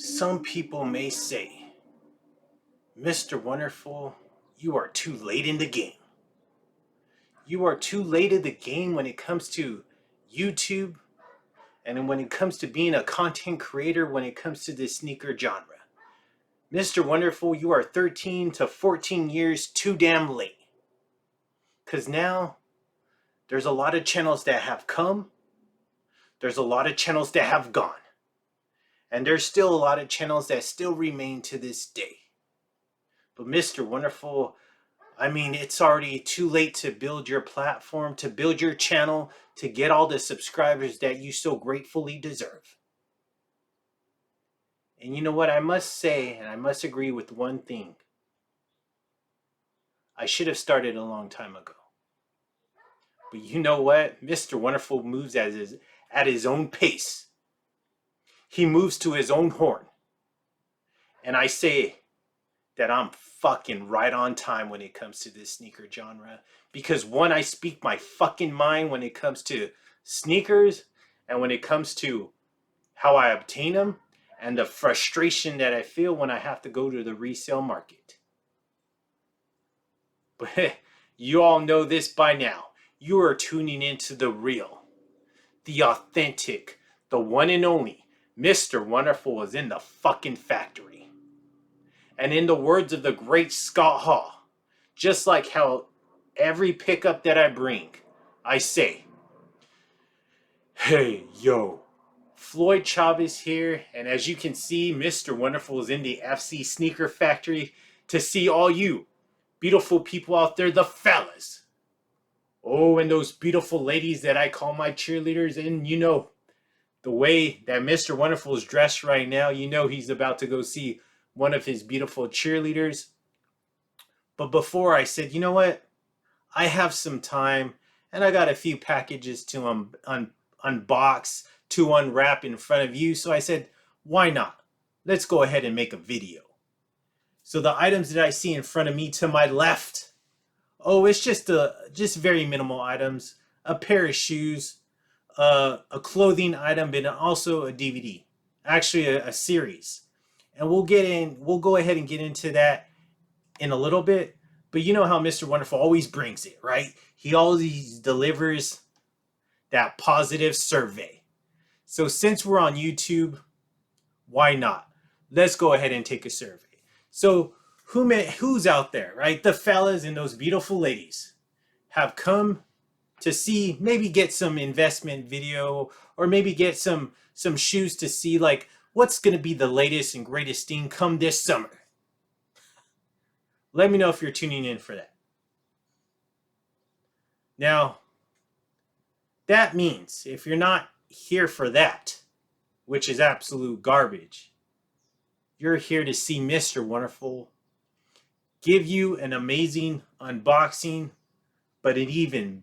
Some people may say, Mr. Wonderful, you are too late in the game. You are too late in the game when it comes to YouTube and when it comes to being a content creator when it comes to the sneaker genre. Mr. Wonderful, you are 13 to 14 years too damn late. Because now there's a lot of channels that have come. There's a lot of channels that have gone. And there's still a lot of channels that still remain to this day. But Mr. Wonderful, I mean, it's already too late to build your platform, to build your channel, to get all the subscribers that you so gratefully deserve. And you know what? I must say, and I must agree with one thing. I should have started a long time ago. But you know what? Mr. Wonderful moves at his own pace. He moves to his own horn. And I say that I'm fucking right on time when it comes to this sneaker genre. Because one, I speak my fucking mind when it comes to sneakers and when it comes to how I obtain them and the frustration that I feel when I have to go to the resale market. But you all know this by now. You are tuning into the real, the authentic, the one and only Mr. Wonderful is in the fucking factory. And in the words of the great Scott Hall, just like how every pickup that I bring, I say, hey, yo, Floyd CHAVEZ here. And as you can see, Mr. Wonderful is in the FC Sneaker Factory to see all you beautiful people out there, the fellas. Oh, and those beautiful ladies that I call my cheerleaders. And you know, the way that Mr. Wonderful is dressed right now, you know he's about to go see one of his beautiful cheerleaders. But before I said, you know what? I have some time and I got a few packages to unbox, to unwrap in front of you. So I said, why not? Let's go ahead and make a video. So the items that I see in front of me to my left, oh, it's just very minimal items. A pair of shoes, a clothing item, but also a DVD. Actually, a series. And we'll go ahead and get into that in a little bit. But you know how Mr. Wonderful always brings it, right? He always delivers that positive survey. So since we're on YouTube, why not? Let's go ahead and take a survey. So who's out there, right? The fellas and those beautiful ladies have come to see, maybe get some investment video or maybe get some shoes to see like what's going to be the latest and greatest thing come this summer. Let me know if you're tuning in for that. Now, that means if you're not here for that, which is absolute garbage, you're here to see Mr. Wonderful give you an amazing unboxing, but an even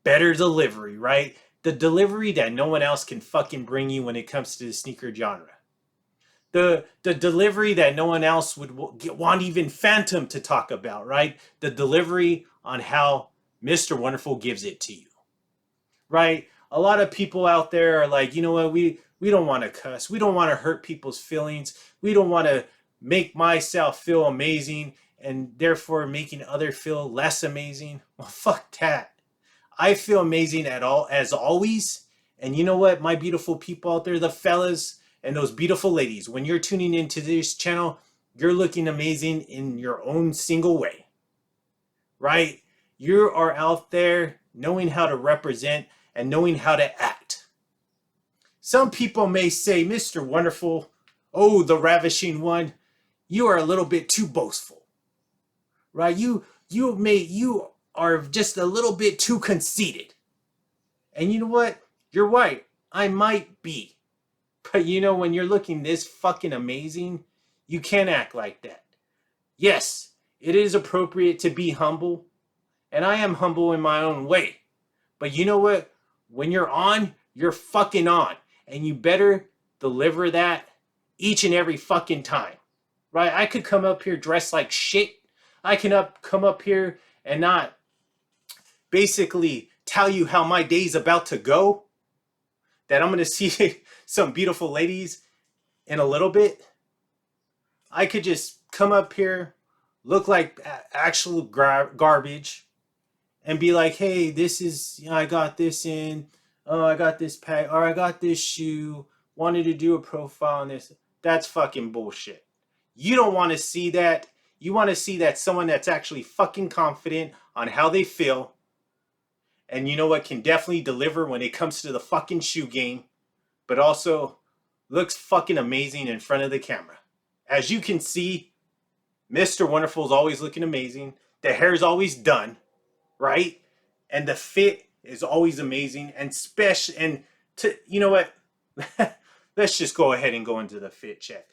better delivery, right? The delivery that no one else can fucking bring you when it comes to the sneaker genre. The delivery that no one else would want even Phantom to talk about, right? The delivery on how Mr. Wonderful gives it to you, right? A lot of people out there are like, you know what, we don't want to cuss. We don't want to hurt people's feelings. We don't want to make myself feel amazing and therefore making others feel less amazing. Well, fuck that. I feel amazing as always. And you know what, my beautiful people out there, the fellas and those beautiful ladies, when you're tuning into this channel, you're looking amazing in your own single way, right? You are out there knowing how to represent and knowing how to act. Some people may say, Mr. Wonderful, oh, the ravishing one, you are a little bit too boastful, right? You are just a little bit too conceited. And you know what? You're right. I might be. But you know, when you're looking this fucking amazing, you can't act like that. Yes, it is appropriate to be humble. And I am humble in my own way. But you know what? When you're on, you're fucking on. And you better deliver that each and every fucking time. Right? I could come up here dressed like shit. I can come up here and not basically tell you how my day's about to go. That I'm going to see some beautiful ladies in a little bit. I could just come up here, look like actual garbage, and be like, hey, this is, I got this in, oh, I got this pack, or I got this shoe, wanted to do a profile on this. That's fucking bullshit. You don't want to see that. You want to see that someone that's actually fucking confident on how they feel, and you know what, can definitely deliver when it comes to the fucking shoe game, but also looks fucking amazing in front of the camera. As you can see, Mr. Wonderful is always looking amazing. The hair is always done, right? And the fit is always amazing. And special. And you know what? Let's just go ahead and go into the fit check.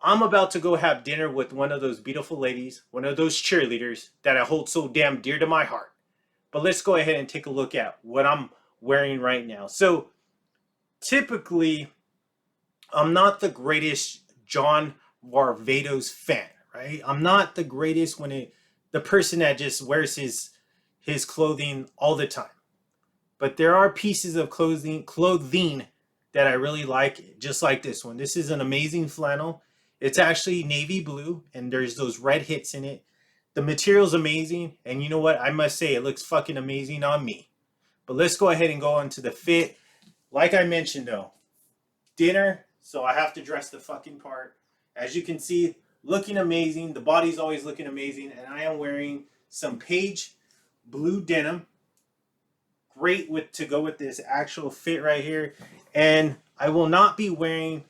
I'm about to go have dinner with one of those beautiful ladies, one of those cheerleaders that I hold so damn dear to my heart. But let's go ahead and take a look at what I'm wearing right now. So typically, I'm not the greatest John Varvatos fan, right? I'm not the greatest the person that just wears his clothing all the time. But there are pieces of clothing that I really like, just like this one. This is an amazing flannel. It's actually navy blue, and there's those red hits in it. The material's amazing, and you know what? I must say, it looks fucking amazing on me. But let's go ahead and go on to the fit. Like I mentioned, though, dinner, so I have to dress the fucking part. As you can see, looking amazing. The body's always looking amazing, and I am wearing some Page blue denim. Great to go with this actual fit right here. And I will not be wearing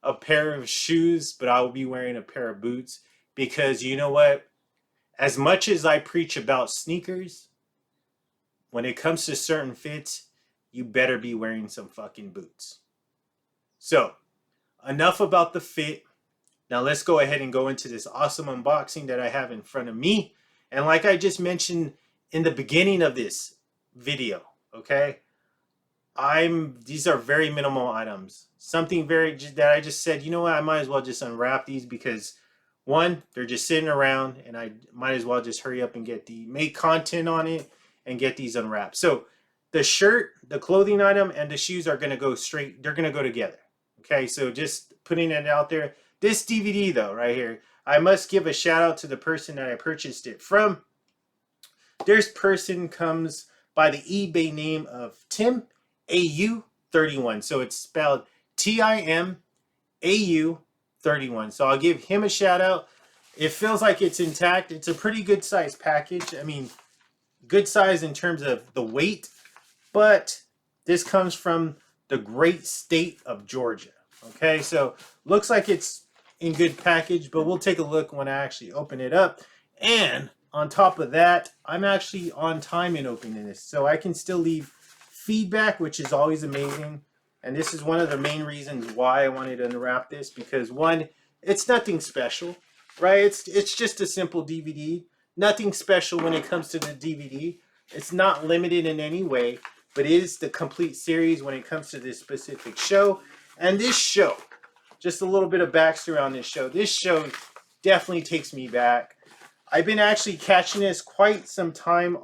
a pair of shoes, but I will be wearing a pair of boots, because you know what? As much as I preach about sneakers, when it comes to certain fits, you better be wearing some fucking boots. So, enough about the fit. Now let's go ahead and go into this awesome unboxing that I have in front of me. And like I just mentioned in the beginning of this video, okay? These are very minimal items. Something that I just said, you know what, I might as well just unwrap these, because one, they're just sitting around, and I might as well just hurry up and make content on it and get these unwrapped. So the shirt, the clothing item, and the shoes are gonna go straight, they're gonna go together. Okay, so just putting it out there. This DVD though, right here, I must give a shout out to the person that I purchased it from. This person comes by the eBay name of Tim AU31. So it's spelled TIM AU31. So I'll give him a shout out. It feels like it's intact. It's a pretty good size package. I mean, good size in terms of the weight, but this comes from the great state of Georgia. Okay, so looks like it's in good package, but we'll take a look when I actually open it up. And on top of that, I'm actually on time in opening this, so I can still leave feedback, which is always amazing. And this is one of the main reasons why I wanted to unwrap this, because one, it's nothing special, right? It's just a simple DVD. Nothing special when it comes to the DVD. It's not limited in any way, but it is the complete series when it comes to this specific show. And this show, just a little bit of backstory on this show. This show definitely takes me back. I've been actually catching this quite some time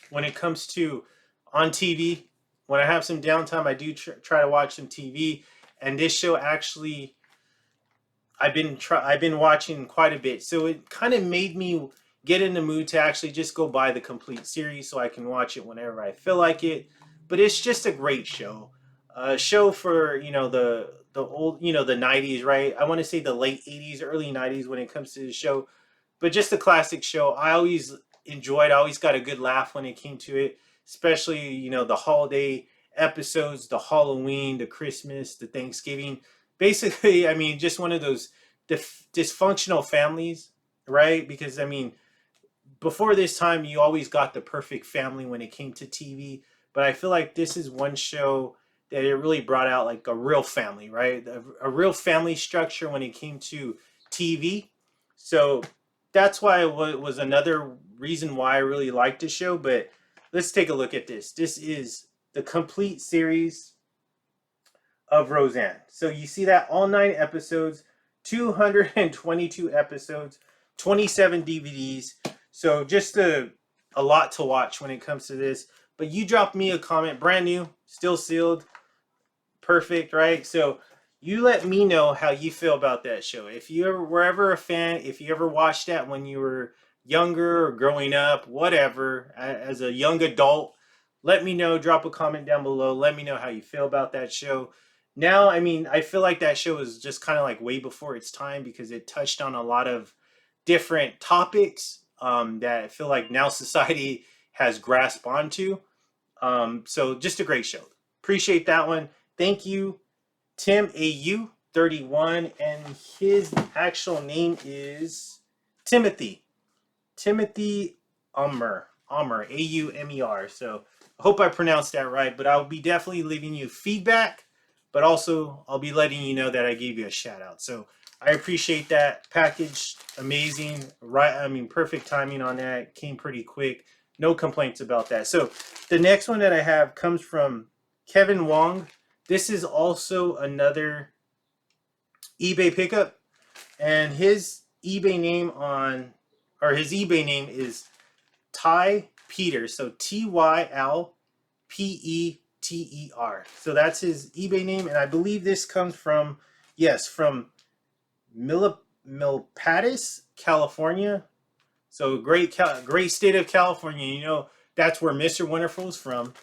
when it comes to on TV. When I have some downtime, I do try to watch some TV. And this show actually, I've been watching quite a bit. So it kind of made me get in the mood to actually just go buy the complete series so I can watch it whenever I feel like it. But it's just a great show. A show for, the old, the 90s, right? I want to say the late 80s, early 90s when it comes to the show. But just a classic show. I always enjoyed. I always got a good laugh when it came to it. Especially, the holiday episodes, the Halloween, the Christmas, the Thanksgiving. Basically, I mean, just one of those dysfunctional families, right? Because, I mean, before this time, you always got the perfect family when it came to TV. But I feel like this is one show that it really brought out like a real family, right? A real family structure when it came to TV. So that's why it was another reason why I really liked the show. But let's take a look at this. This is the complete series of Roseanne. So you see that all 9 episodes, 222 episodes, 27 DVDs. So just a lot to watch when it comes to this. But you dropped me a comment, brand new, still sealed, perfect, right? So You let me know how you feel about that show. If you ever were ever a fan, if you ever watched that when you were younger or growing up, whatever, as a young adult, let me know. Drop a comment down below. Let me know how you feel about that show. Now, I mean, I feel like that show is just kind of like way before its time because it touched on a lot of different topics that I feel like now society has grasped onto. So just a great show. Appreciate that one. Thank you, Tim AU31, and his actual name is Timothy. Timothy Ummer, AUMER. So I hope I pronounced that right, but I'll be definitely leaving you feedback, but also I'll be letting you know that I gave you a shout out. So I appreciate that. Package amazing, right? I mean, perfect timing on that. Came pretty quick. No complaints about that. So the next one that I have comes from Kevin Wong. This is also another eBay pickup, and his eBay name is Ty Peter. So TYLPETER. So that's his eBay name, and I believe this comes from from Milpitas, California. So great state of California. You know that's where Mr. Wonderful is from.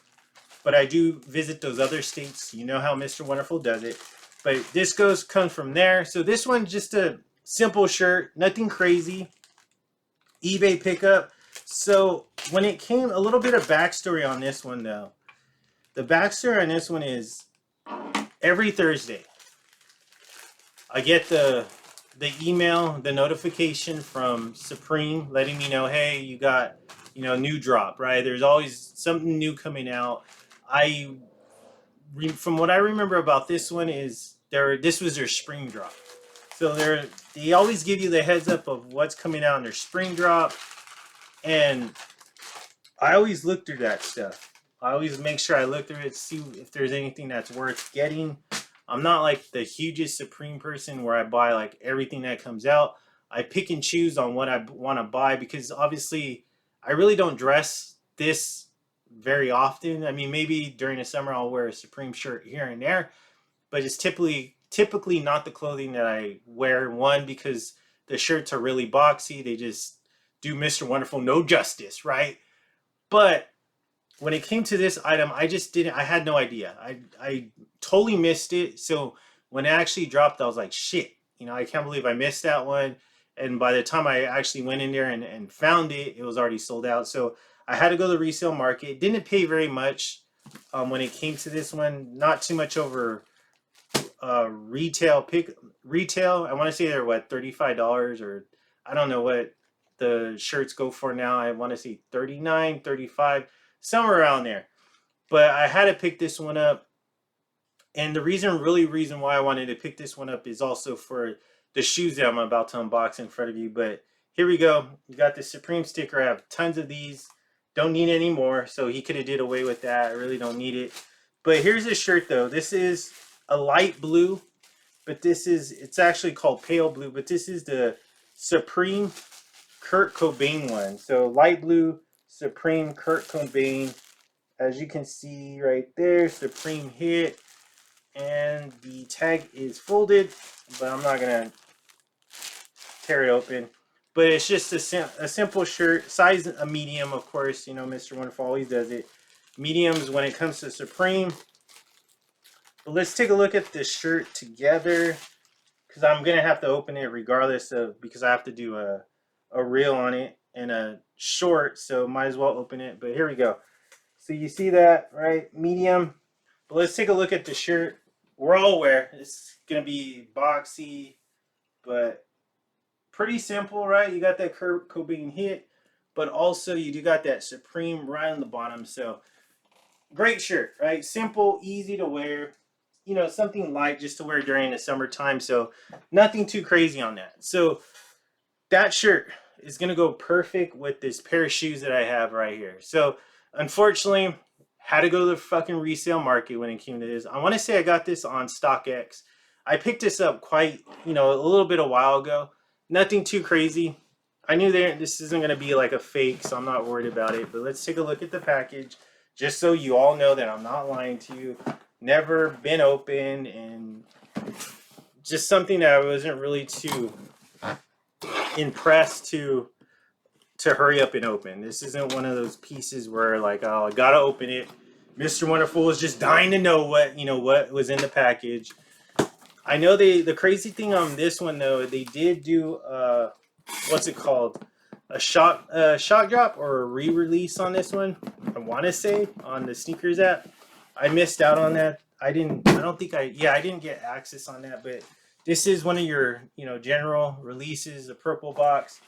But I do visit those other states. You know how Mr. Wonderful does it. But this comes from there. So this one's just a simple shirt, nothing crazy. eBay pickup. So when it came, a little bit of backstory on this one though. The backstory on this one is every Thursday I get the email, the notification from Supreme letting me know, hey, you got, new drop, right? There's always something new coming out. From what I remember about this one is this was their spring drop. So they always give you the heads up of what's coming out in their spring drop. And I always look through that stuff. I always make sure I look through it, see if there's anything that's worth getting. I'm not like the hugest Supreme person where I buy like everything that comes out. I pick and choose on what I want to buy because obviously I really don't dress this very often. I mean, maybe during the summer I'll wear a Supreme shirt here and there, but it's typically not the clothing that I wear. One, because the shirts are really boxy. They just do Mr. Wonderful no justice, right? But when it came to this item, I had no idea. I totally missed it. So when it actually dropped, I was like, shit, I can't believe I missed that one. And by the time I actually went in there and found it, it was already sold out. So I had to go to the resale market. Didn't pay very much when it came to this one. Not too much over retail. I want to say they're $35, or I don't know what the shirts go for now. I want to say 39, 35, somewhere around there. But I had to pick this one up. And the reason why I wanted to pick this one up is also for the shoes that I'm about to unbox in front of you. But here we go. You got the Supreme sticker. I have tons of these. Don't need any more. So he could have did away with that. I really don't need it. But here's a shirt though. This is a light blue, but it's actually called pale blue, but this is the Supreme Kurt Cobain one. So light blue, Supreme Kurt Cobain. As you can see right there, Supreme hit. And the tag is folded, but I'm not going to tear it open. But it's just a simple shirt, size a medium, of course. Mr. Wonderful always does it. Mediums when it comes to Supreme. But let's take a look at this shirt together, because I'm going to have to open it regardless because I have to do a reel on it and a short, so might as well open it. But here we go. So you see that, right? Medium. But let's take a look at the shirt. We're all aware it's going to be boxy, but pretty simple, right? You got that Kurt Cobain hit, but also you do got that Supreme right on the bottom. So great shirt, right? Simple, easy to wear. Something light just to wear during the summertime. So nothing too crazy on that. So that shirt is going to go perfect with this pair of shoes that I have right here. So unfortunately, had to go to the fucking resale market when it came to this. I want to say I got this on StockX. I picked this up quite, a little bit a while ago. Nothing too crazy. I knew this isn't going to be like a fake, so I'm not worried about it. But let's take a look at the package, just so you all know that I'm not lying to you. Never been opened, and just something that I wasn't really too impressed to hurry up and open. This isn't one of those pieces where like, oh, I gotta open it. Mr. Wonderful is just dying to know what was in the package. I know the crazy thing on this one though, they did do what's it called? A shock drop or a re-release on this one. I want to say on the sneakers app. I missed out on that. I didn't get access on that, but this is one of your, general releases, a purple box.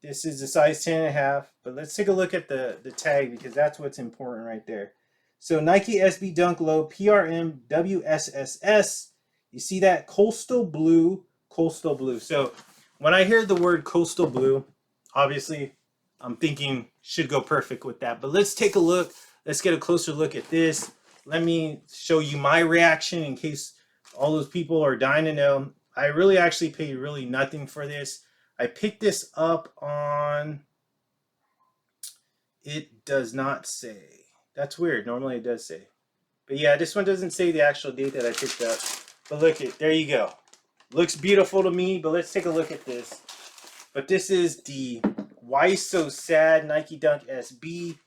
This is a size 10.5, but let's take a look at the tag because that's what's important right there. So Nike SB Dunk Low PRM WSSS. You see that coastal blue. So when I hear the word coastal blue, obviously I'm thinking should go perfect with that. But let's take a look. Let's get a closer look at this. Let me show you my reaction in case all those people are dying to know. I really actually paid really nothing for this. I picked this up on, it does not say. That's weird. Normally it does say. But yeah, this one doesn't say the actual date that I picked up. But look at, there you go. Looks beautiful to me, but let's take a look at this. But this is the Why So Sad Nike Dunk SB.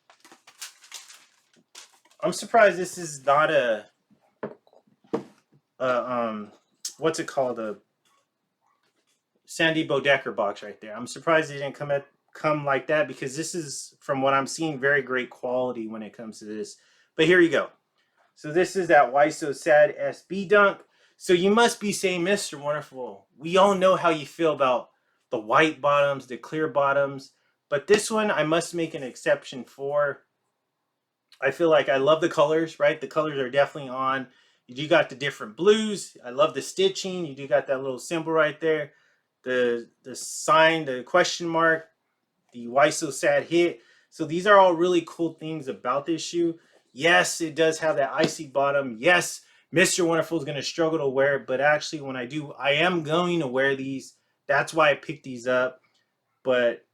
I'm surprised this is not a what's it called? A Sandy Bodecker box right there. I'm surprised it didn't come like that because this is, from what I'm seeing, very great quality when it comes to this. But here you go. So this is that Why So Sad SB Dunk. So you must be saying, Mr. Wonderful, we all know how you feel about the white bottoms, the clear bottoms, but this one I must make an exception for. I feel like I love the colors, right? The colors are definitely on. You do got the different blues. I love the stitching. You do got that little symbol right there. The sign, the question mark, the Why So Sad hit. So these are all really cool things about this shoe. Yes, it does have that icy bottom. Yes, Mr. Wonderful is going to struggle to wear it, but actually when I do, I am going to wear these. That's why I picked these up. But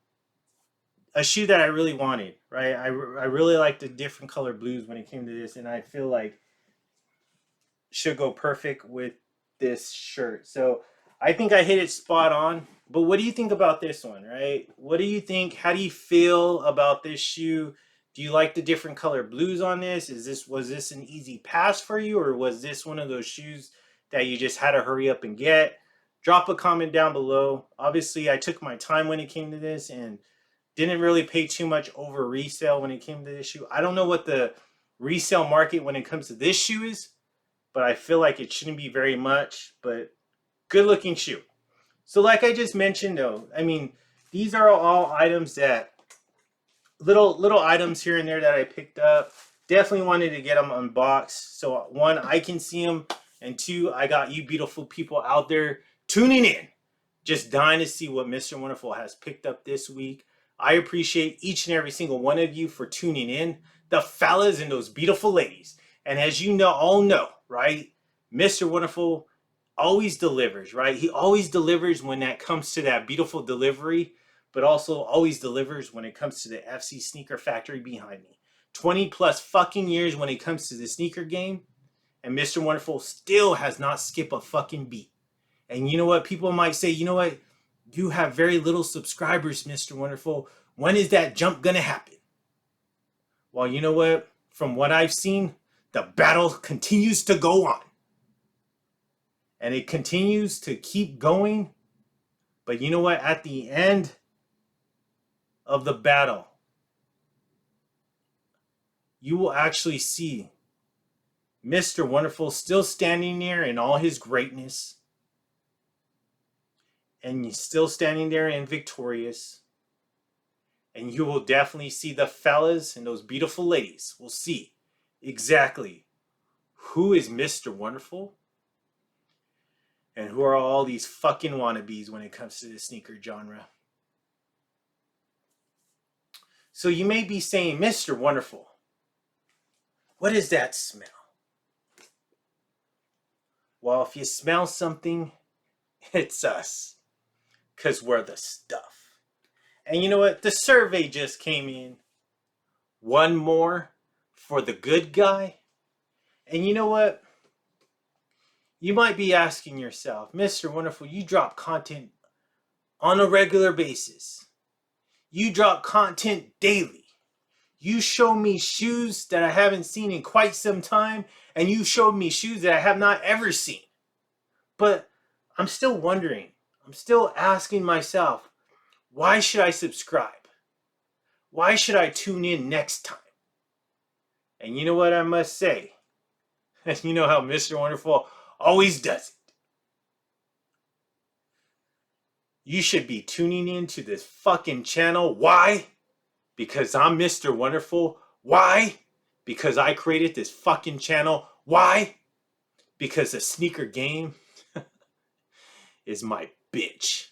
a shoe that I really wanted, right? I really like the different color blues when it came to this, and I feel like should go perfect with this shirt. So I think I hit it spot on. But what do you think about this one, right? What do you think? How do you feel about this shoe? Do you like the different color blues on this? Was this an easy pass for you, or was this one of those shoes that you just had to hurry up and get? Drop a comment down below. Obviously, I took my time when it came to this and didn't really pay too much over resale when it came to this shoe. I don't know what the resale market when it comes to this shoe is, but I feel like it shouldn't be very much, but good looking shoe. So like I just mentioned though, I mean, these are all items that, little items here and there that I picked up. Definitely wanted to get them unboxed. So one, I can see them, and two, I got you beautiful people out there tuning in, just dying to see what Mr. Wonderful has picked up this week. I appreciate each and every single one of you for tuning in, the fellas and those beautiful ladies. And as you know, all know, right? Mr. Wonderful always delivers, right? He always delivers when that comes to that beautiful delivery, but also always delivers when it comes to the FC Sneaker Factory behind me. 20 plus fucking years when it comes to the sneaker game, and Mr. Wonderful still has not skipped a fucking beat. And you know what? People might say, you know what? You have very little subscribers, Mr. Wonderful. When is that jump gonna happen? Well, you know what? From what I've seen, the battle continues to go on. And it continues to keep going. But you know what? At the end of the battle, you will actually see Mr. Wonderful still standing there in all his greatness. And he's still standing there and victorious. And you will definitely see the fellas and those beautiful ladies will see exactly who is Mr. Wonderful and who are all these fucking wannabes when it comes to the sneaker genre. So you may be saying, Mr. Wonderful, what is that smell? Well, if you smell something, it's us, because we're the stuff. And you know what? The survey just came in. One more for the good guy. And you know what? You might be asking yourself, Mr. Wonderful, you drop content on a regular basis. You drop content daily. You show me shoes that I haven't seen in quite some time, and you showed me shoes that I have not ever seen. But I'm still wondering, I'm still asking myself, why should I subscribe? Why should I tune in next time? And you know what I must say? You know how Mr. Wonderful always does it. You should be tuning in to this fucking channel. Why? Because I'm Mr. Wonderful. Why? Because I created this fucking channel. Why? Because the sneaker game is my bitch.